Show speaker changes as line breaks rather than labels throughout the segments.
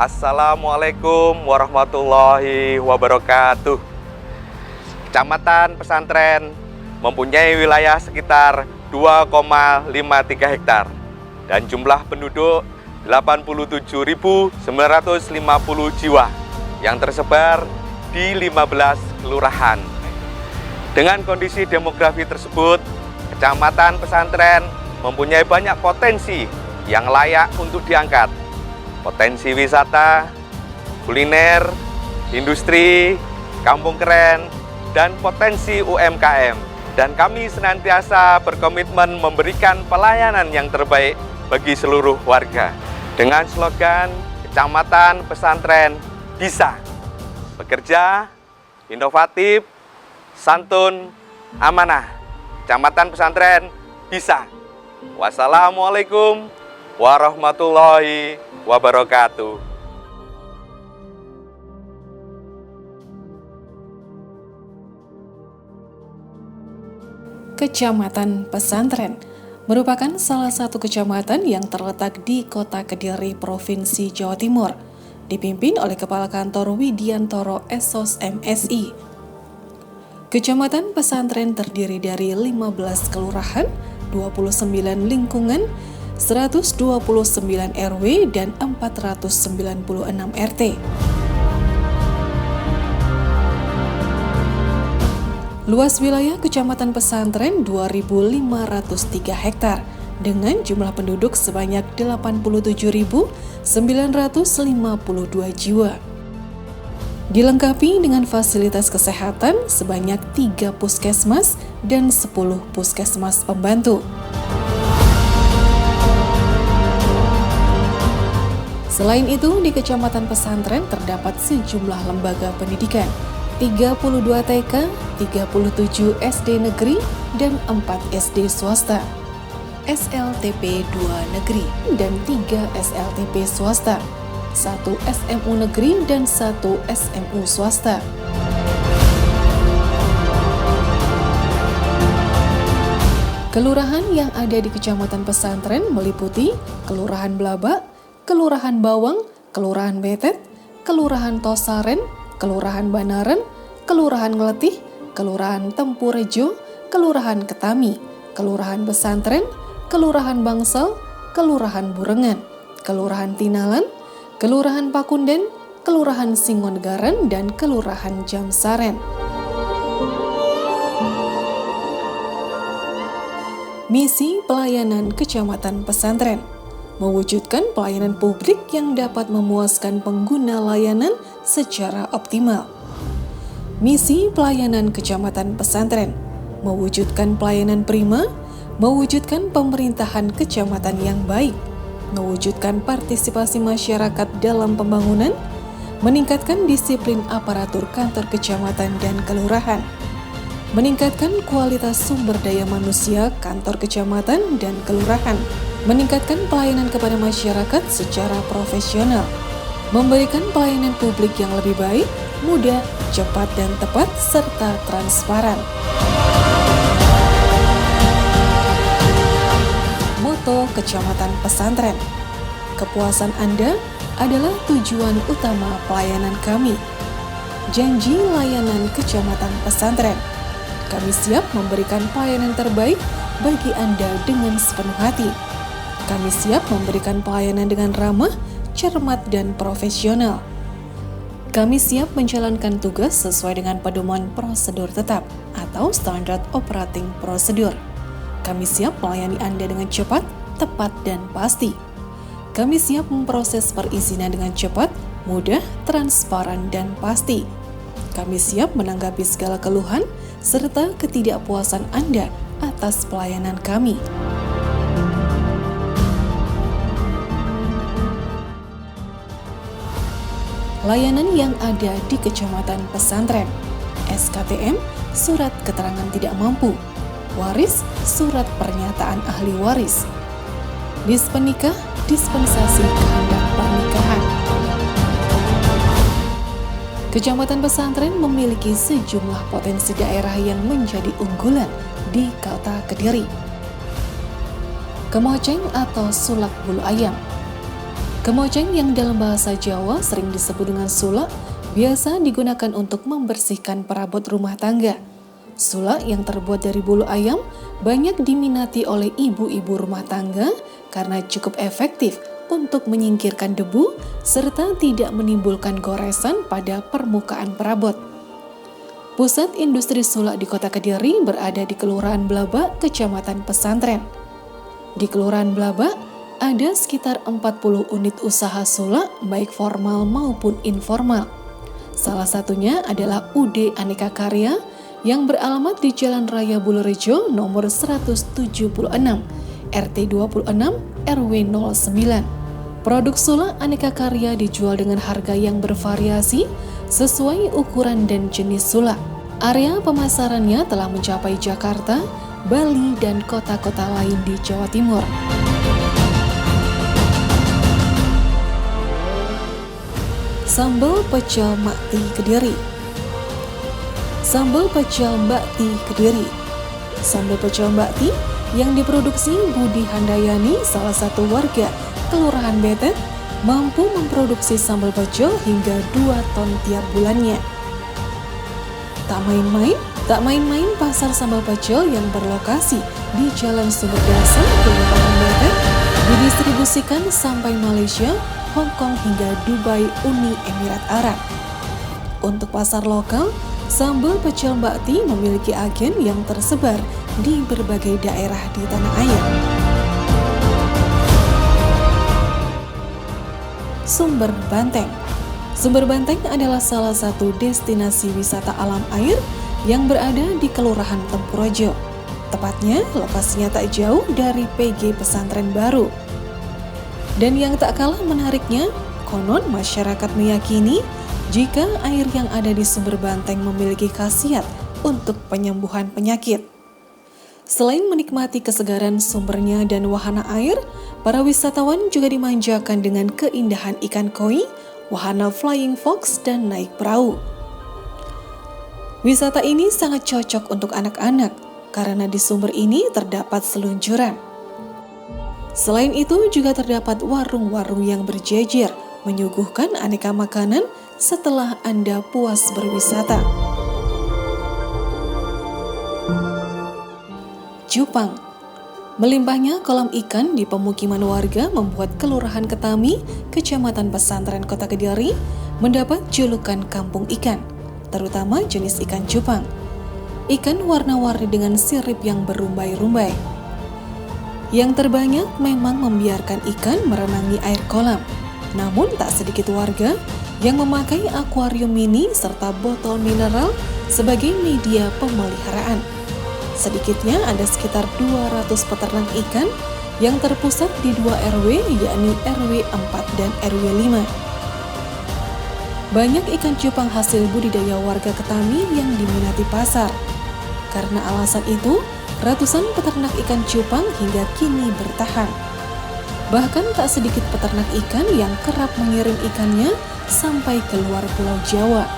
Assalamualaikum warahmatullahi wabarakatuh. Kecamatan Pesantren mempunyai wilayah sekitar 2,53 hektar dan jumlah penduduk 87.950 jiwa yang tersebar di 15 kelurahan. Dengan kondisi demografi tersebut, Kecamatan Pesantren mempunyai banyak potensi yang layak untuk diangkat. Potensi wisata, kuliner, industri, kampung keren, dan potensi UMKM. Dan kami senantiasa berkomitmen memberikan pelayanan yang terbaik bagi seluruh warga. Dengan slogan Kecamatan Pesantren Bisa. Bekerja, inovatif, santun, amanah. Kecamatan Pesantren Bisa. Wassalamualaikum warahmatullahi wabarakatuh.
Kecamatan Pesantren merupakan salah satu kecamatan yang terletak di Kota Kediri, Provinsi Jawa Timur, dipimpin oleh Kepala Kantor Widiantoro Esos MSI. Kecamatan Pesantren terdiri dari 15 kelurahan, 29 lingkungan, 129 RW dan 496 RT. Luas wilayah Kecamatan Pesantren 2.503 hektar dengan jumlah penduduk sebanyak 87.952 jiwa. Dilengkapi dengan fasilitas kesehatan sebanyak 3 puskesmas dan 10 puskesmas pembantu. Selain itu, di Kecamatan Pesantren terdapat sejumlah lembaga pendidikan, 32 TK, 37 SD negeri, dan 4 SD swasta, SLTP 2 negeri, dan 3 SLTP swasta, 1 SMU negeri, dan 1 SMU swasta. Kelurahan yang ada di Kecamatan Pesantren meliputi Kelurahan Blabak, Kelurahan Bawang, Kelurahan Betet, Kelurahan Tosaren, Kelurahan Banaran, Kelurahan Ngletih, Kelurahan Tempurejo, Kelurahan Ketami, Kelurahan Pesantren, Kelurahan Bangsal, Kelurahan Burengan, Kelurahan Tinalan, Kelurahan Pakunden, Kelurahan Singonegaran, dan Kelurahan Jamsaren. Misi pelayanan Kecamatan Pesantren mewujudkan pelayanan publik yang dapat memuaskan pengguna layanan secara optimal. Misi pelayanan Kecamatan Pesantren mewujudkan pelayanan prima, mewujudkan pemerintahan kecamatan yang baik, mewujudkan partisipasi masyarakat dalam pembangunan, meningkatkan disiplin aparatur kantor kecamatan dan kelurahan, meningkatkan kualitas sumber daya manusia kantor kecamatan dan kelurahan, meningkatkan pelayanan kepada masyarakat secara profesional, memberikan pelayanan publik yang lebih baik, mudah, cepat dan tepat, serta transparan. Moto Kecamatan Pesantren, kepuasan Anda adalah tujuan utama pelayanan kami. Janji layanan Kecamatan Pesantren, kami siap memberikan pelayanan terbaik bagi Anda dengan sepenuh hati. Kami siap memberikan pelayanan dengan ramah, cermat, dan profesional. Kami siap menjalankan tugas sesuai dengan pedoman prosedur tetap atau Standard Operating Procedure. Kami siap melayani Anda dengan cepat, tepat, dan pasti. Kami siap memproses perizinan dengan cepat, mudah, transparan, dan pasti. Kami siap menanggapi segala keluhan serta ketidakpuasan Anda atas pelayanan kami. Layanan yang ada di Kecamatan Pesantren: SKTM, Surat Keterangan Tidak Mampu; Waris, Surat Pernyataan Ahli Waris; Dispenikah, Dispensasi Kehendak Pernikahan. Kecamatan Pesantren memiliki sejumlah potensi daerah yang menjadi unggulan di Kota Kediri. Kemoceng atau sulak bulu ayam. Kemoceng yang dalam bahasa Jawa sering disebut dengan sulak, biasa digunakan untuk membersihkan perabot rumah tangga. Sulak yang terbuat dari bulu ayam banyak diminati oleh ibu-ibu rumah tangga karena cukup efektif untuk menyingkirkan debu serta tidak menimbulkan goresan pada permukaan perabot. Pusat industri sulak di Kota Kediri berada di Kelurahan Blabak, Kecamatan Pesantren. Di Kelurahan Blabak, ada sekitar 40 unit usaha sulak baik formal maupun informal. Salah satunya adalah UD Aneka Karya yang beralamat di Jalan Raya Bulurejo nomor 176, RT 26, RW 09. Produk sulak Aneka Karya dijual dengan harga yang bervariasi sesuai ukuran dan jenis sulak. Area pemasarannya telah mencapai Jakarta, Bali, dan kota-kota lain di Jawa Timur. Sambal pecel Makti Kediri. Sambal pecel Mbakti Kediri. Sambal pecel Mbakti yang diproduksi Budi Handayani, salah satu warga Kelurahan Betet, mampu memproduksi sambal pecel hingga 2 ton tiap bulannya. Tak main-main pasar sambal pecel yang berlokasi di Jalan Sumerdasa, Kelurahan Betet, didistribusikan sampai Malaysia, Hong Kong hingga Dubai, Uni Emirat Arab. Untuk pasar lokal, sambal pecel Mbakti memiliki agen yang tersebar di berbagai daerah di tanah air. Sumber Banteng. Sumber Banteng adalah salah satu destinasi wisata alam air yang berada di Kelurahan Tempurjoyo. Tepatnya, lokasinya tak jauh dari PG Pesantren Baru. Dan yang tak kalah menariknya, konon masyarakat meyakini jika air yang ada di Sumber Banteng memiliki khasiat untuk penyembuhan penyakit. Selain menikmati kesegaran sumbernya dan wahana air, para wisatawan juga dimanjakan dengan keindahan ikan koi, wahana flying fox, dan naik perahu. Wisata ini sangat cocok untuk anak-anak karena di sumber ini terdapat seluncuran. Selain itu juga terdapat warung-warung yang berjejer menyuguhkan aneka makanan setelah Anda puas berwisata. Cupang. Melimpahnya kolam ikan di pemukiman warga membuat Kelurahan Ketami, Kecamatan Pesantren Kota Kediri mendapat julukan Kampung Ikan, terutama jenis ikan cupang. Ikan warna-warni dengan sirip yang berumbai-rumbai. Yang terbanyak memang membiarkan ikan merenangi air kolam. Namun tak sedikit warga yang memakai akuarium mini serta botol mineral sebagai media pemeliharaan. Sedikitnya ada sekitar 200 peternak ikan yang terpusat di 2 RW, yakni RW 4 dan RW 5. Banyak ikan cupang hasil budidaya warga Ketami yang diminati pasar. Karena alasan itu, ratusan peternak ikan cupang hingga kini bertahan. Bahkan tak sedikit peternak ikan yang kerap mengirim ikannya sampai ke luar Pulau Jawa.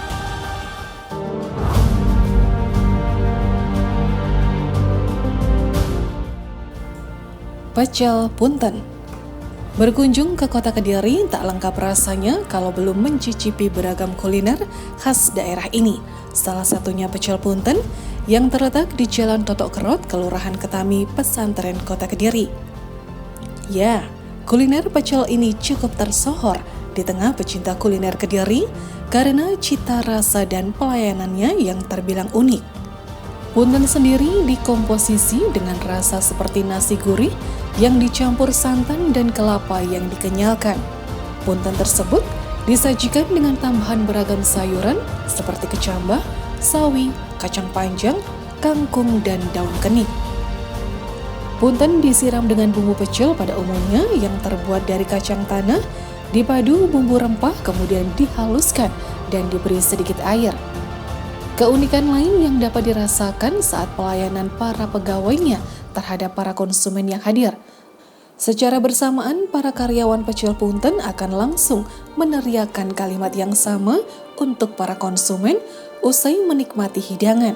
Pecel Punten. Berkunjung ke Kota Kediri tak lengkap rasanya kalau belum mencicipi beragam kuliner khas daerah ini. Salah satunya pecel Punten yang terletak di Jalan Totok Kerot, Kelurahan Ketami, Pesantren Kota Kediri. Ya, kuliner pecel ini cukup tersohor di tengah pecinta kuliner Kediri karena cita rasa dan pelayanannya yang terbilang unik. Punten sendiri dikomposisi dengan rasa seperti nasi gurih yang dicampur santan dan kelapa yang dikenyalkan. Punten tersebut disajikan dengan tambahan beragam sayuran seperti kecambah, sawi, kacang panjang, kangkung, dan daun kenik. Punten disiram dengan bumbu pecel pada umumnya yang terbuat dari kacang tanah, dipadu bumbu rempah kemudian dihaluskan dan diberi sedikit air. Keunikan lain yang dapat dirasakan saat pelayanan para pegawainya terhadap para konsumen yang hadir. Secara bersamaan, para karyawan pecel Punten akan langsung meneriakkan kalimat yang sama untuk para konsumen usai menikmati hidangan.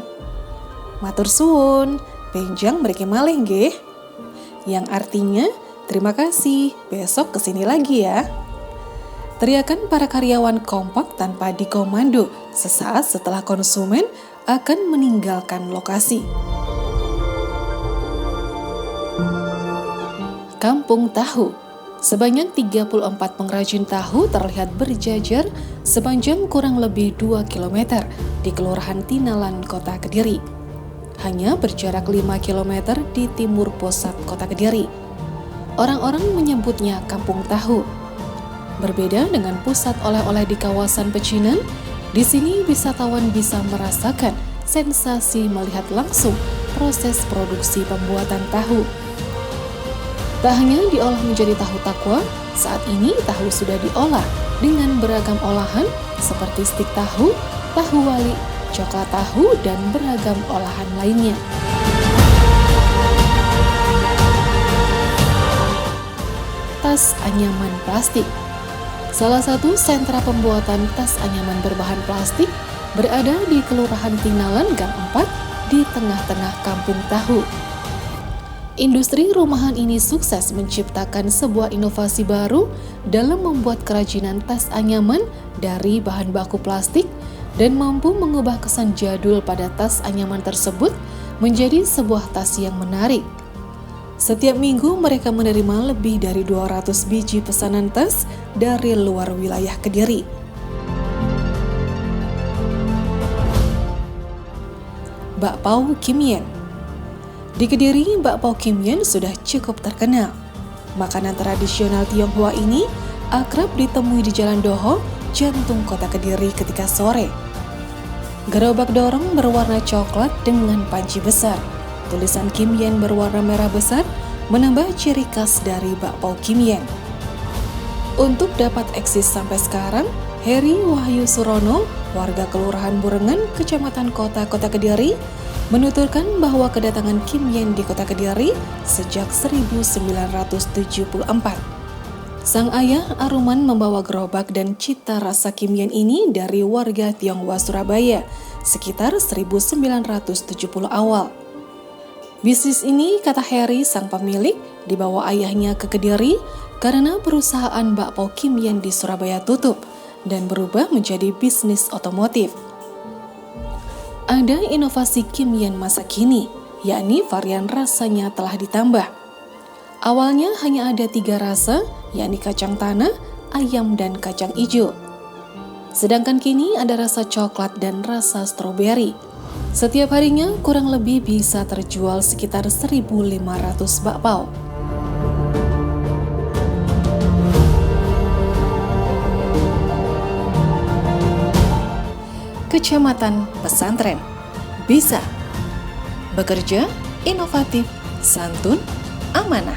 Matur suwun, benjang mriki malih nggih. Yang artinya, terima kasih, besok kesini lagi ya. Teriakan para karyawan kompak tanpa dikomando sesaat setelah konsumen akan meninggalkan lokasi. Kampung Tahu. Sebanyak 34 pengrajin tahu terlihat berjajar sepanjang kurang lebih 2 km di Kelurahan Tinalan, Kota Kediri. Hanya berjarak 5 km di timur pusat Kota Kediri. Orang-orang menyebutnya Kampung Tahu. Berbeda dengan pusat oleh-oleh di kawasan pecinan, di sini wisatawan bisa merasakan sensasi melihat langsung proses produksi pembuatan tahu. Tak hanya diolah menjadi tahu takwa, saat ini tahu sudah diolah dengan beragam olahan seperti stik tahu, tahu wali, coklat tahu, dan beragam olahan lainnya. Tas anyaman plastik. Salah satu sentra pembuatan tas anyaman berbahan plastik berada di Kelurahan Tinalan Gang 4 di tengah-tengah Kampung Tahu. Industri rumahan ini sukses menciptakan sebuah inovasi baru dalam membuat kerajinan tas anyaman dari bahan baku plastik dan mampu mengubah kesan jadul pada tas anyaman tersebut menjadi sebuah tas yang menarik. Setiap minggu mereka menerima lebih dari 200 biji pesanan tas dari luar wilayah Kediri. Bakpao Kim Yen. Di Kediri, bakpao Kim Yen sudah cukup terkenal. Makanan tradisional Tionghoa ini akrab ditemui di Jalan Doho, jantung kota Kediri ketika sore. Gerobak dorong berwarna coklat dengan panci besar. Tulisan Kim Yen berwarna merah besar menambah ciri khas dari bakpao Kim Yen. Untuk dapat eksis sampai sekarang, Heri Wahyu Surono, warga Kelurahan Burengan, Kecamatan Kota Kediri, menuturkan bahwa kedatangan Kim Yen di Kota Kediri sejak 1974. Sang ayah Aruman membawa gerobak dan cita rasa Kim Yen ini dari warga Tionghoa Surabaya sekitar 1970 awal. Bisnis ini, kata Heri, sang pemilik, dibawa ayahnya ke Kediri karena perusahaan bakpao Kim Yen di Surabaya tutup dan berubah menjadi bisnis otomotif. Ada inovasi Kim Yen masa kini, yakni varian rasanya telah ditambah. Awalnya hanya ada 3 rasa, yakni kacang tanah, ayam, dan kacang ijo. Sedangkan kini ada rasa coklat dan rasa stroberi. Setiap harinya kurang lebih bisa terjual sekitar 1.500 bakpao. Kecamatan Pesantren. Bisa bekerja, inovatif, santun, amanah.